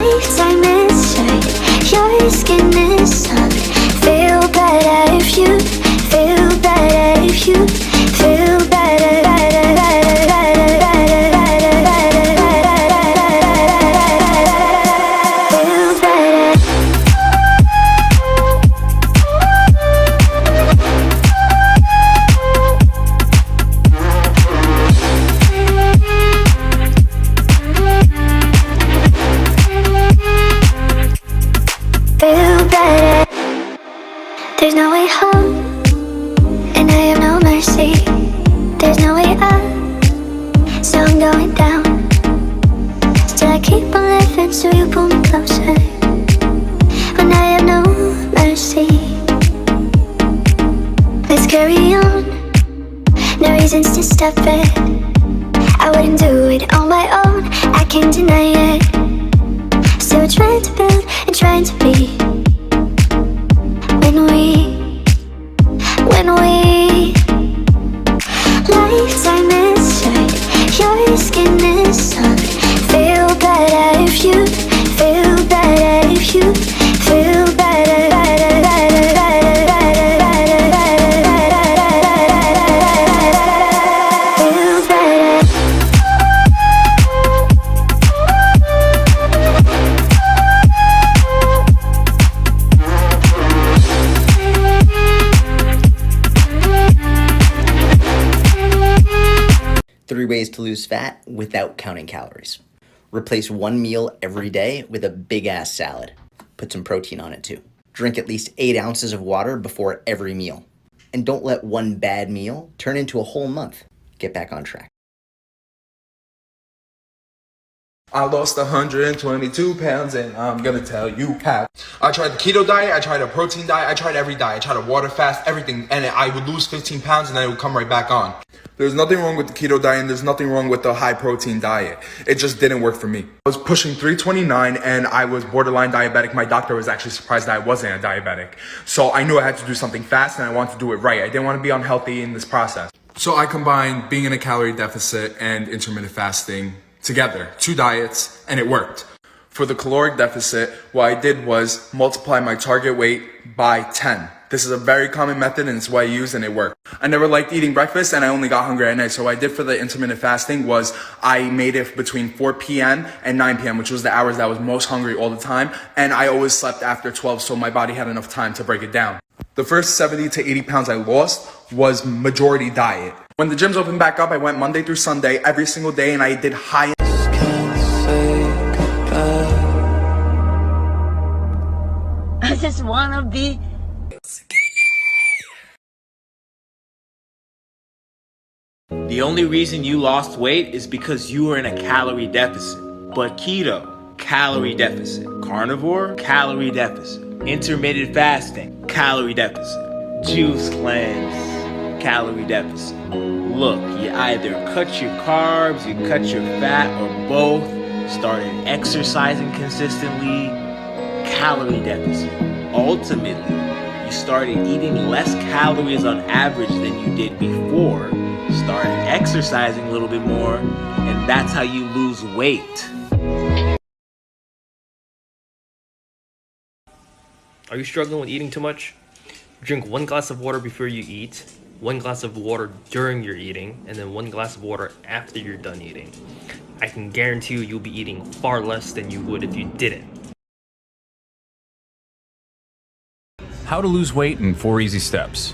Lifetime inside, your skin is soft. Feel better if you, feel better if you, feel better, better, better, better, better, better, better, feel better. Feel better. There's no way home, and I have no mercy. There's no way up, so I'm going down. Still I keep on living, so you pull me closer. When I have no mercy, let's carry on. No reasons to stop it. I wouldn't do it on my own, I can't deny it. Still trying to build and trying to be. When we lifetime inside, your skin is soft. Feel better if you, feel better if you, feel better, better, better, better, better, better, better, feel better. Three ways to lose fat without counting calories. Replace one meal every day with a big-ass salad. Put some protein on it too. Drink at least 8 ounces of water before every meal. And don't let one bad meal turn into a whole month. Get back on track. I lost 122 pounds and I'm gonna tell you how. I tried the keto diet, I tried a protein diet, I tried every diet, I tried a water fast, everything, and I would lose 15 pounds and then it would come right back on. There's nothing wrong with the keto diet and there's nothing wrong with the high protein diet. It just didn't work for me. I was pushing 329 and I was borderline diabetic. My doctor was actually surprised that I wasn't a diabetic. So I knew I had to do something fast and I wanted to do it right. I didn't want to be unhealthy in this process. So I combined being in a calorie deficit and intermittent fasting together, 2 diets, and it worked. For the caloric deficit, what I did was multiply my target weight by 10. This is a very common method and it's what I used and it worked. I never liked eating breakfast and I only got hungry at night. So what I did for the intermittent fasting was I made it between 4 p.m. and 9 p.m., which was the hours that I was most hungry all the time. And I always slept after 12, so my body had enough time to break it down. The first 70 to 80 pounds I lost was majority diet. When the gyms opened back up, I went Monday through Sunday every single day and I did high. I just wanna be. The only reason you lost weight is because you were in a calorie deficit. But keto, calorie deficit. Carnivore, calorie deficit. Intermittent fasting, calorie deficit. Juice cleanse, calorie deficit. Look, you either cut your carbs, you cut your fat, or both. Started exercising consistently, calorie deficit. Ultimately, you started eating less calories on average than you did before, started exercising a little bit more, and that's how you lose weight. Are you struggling with eating too much? Drink 1 glass of water before you eat, 1 glass of water during your eating, and then 1 glass of water after you're done eating. I can guarantee you you'll be eating far less than you would if you didn't. How to lose weight in 4 easy steps.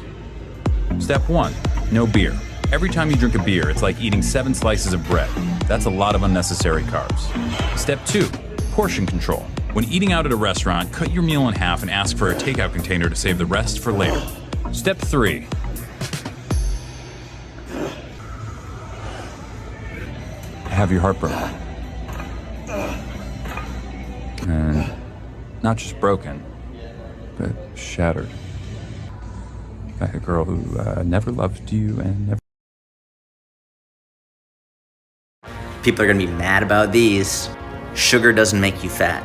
Step 1, no beer. Every time you drink a beer, it's like eating 7 slices of bread. That's a lot of unnecessary carbs. Step 2, portion control. When eating out at a restaurant, cut your meal in half and ask for a takeout container to save the rest for later. Step 3, have your heart broken. And not just broken, but shattered. By a girl who never loved you and never... People are gonna be mad about these. Sugar doesn't make you fat.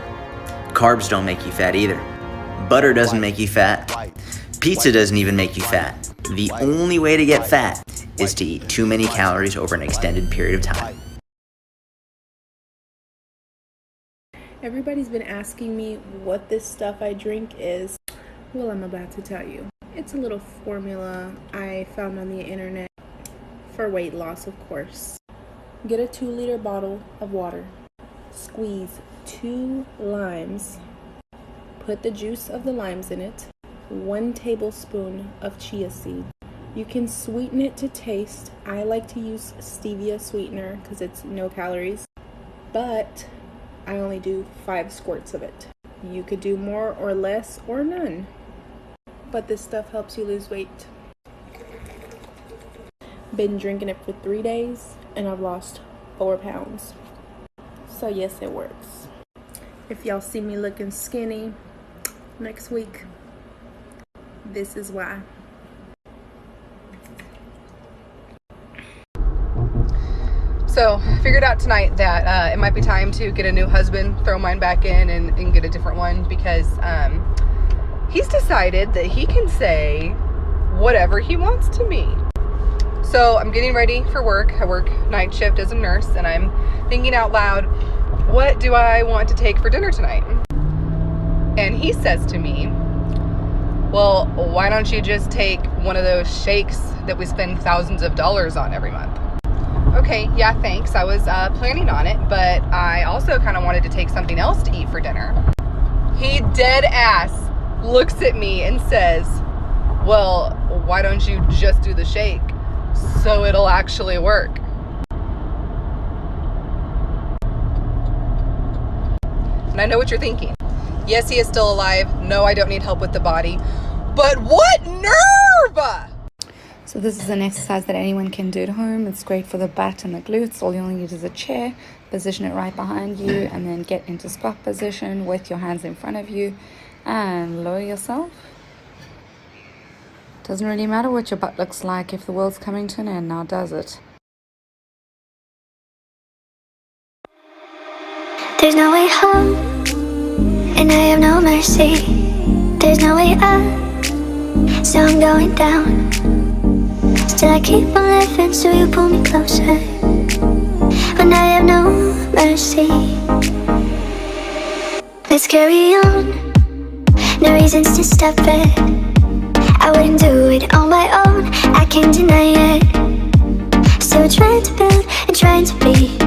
Carbs don't make you fat either. Butter doesn't make you fat. Pizza doesn't even make you fat. The only way to get fat is to eat too many calories over an extended period of time. It Everybody's been asking me what this stuff I drink is. Well, I'm about to tell you. It's a little formula I found on the internet for weight loss, of course. Get a 2-liter bottle of water. Squeeze 2 limes. Put the juice of the limes in it. 1 tablespoon of chia seed. You can sweeten it to taste. I like to use stevia sweetener because it's no calories, but I only do 5 squirts of it. You could do more or less or none, but this stuff helps you lose weight. Been drinking it for 3 days and I've lost 4 pounds. So yes, it works. If y'all see me looking skinny next week, this is why. So figured out tonight that it might be time to get a new husband, throw mine back in and get a different one, because he's decided that he can say whatever he wants to me. So I'm getting ready for work. I work night shift as a nurse, and I'm thinking out loud, what do I want to take for dinner tonight? And he says to me, well, why don't you just take one of those shakes that we spend thousands of dollars on every month? Okay, yeah, thanks. I was planning on it, but I also kind of wanted to take something else to eat for dinner. He dead ass looks at me and says, well, why don't you just do the shake so it'll actually work? And I know what you're thinking. Yes, he is still alive. No, I don't need help with the body. But what nerve! So this is an exercise that anyone can do at home. It's great for the back and the glutes. All you only need is a chair. Position it right behind you and then get into squat position with your hands in front of you and lower yourself. Doesn't really matter what your butt looks like if the world's coming to an end now, does it? There's no way home, and I have no mercy. There's no way up, so I'm going down. Still I keep on living, so you pull me closer. When I have no mercy. Let's carry on, no reasons to stop it. I wouldn't do it on my own, I can't deny it. Still trying to build and trying to be.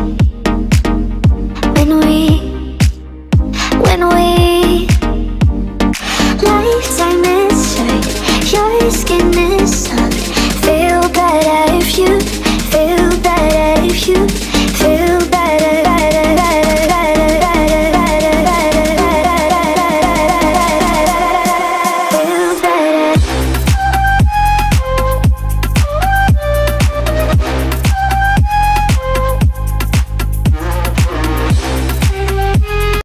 When we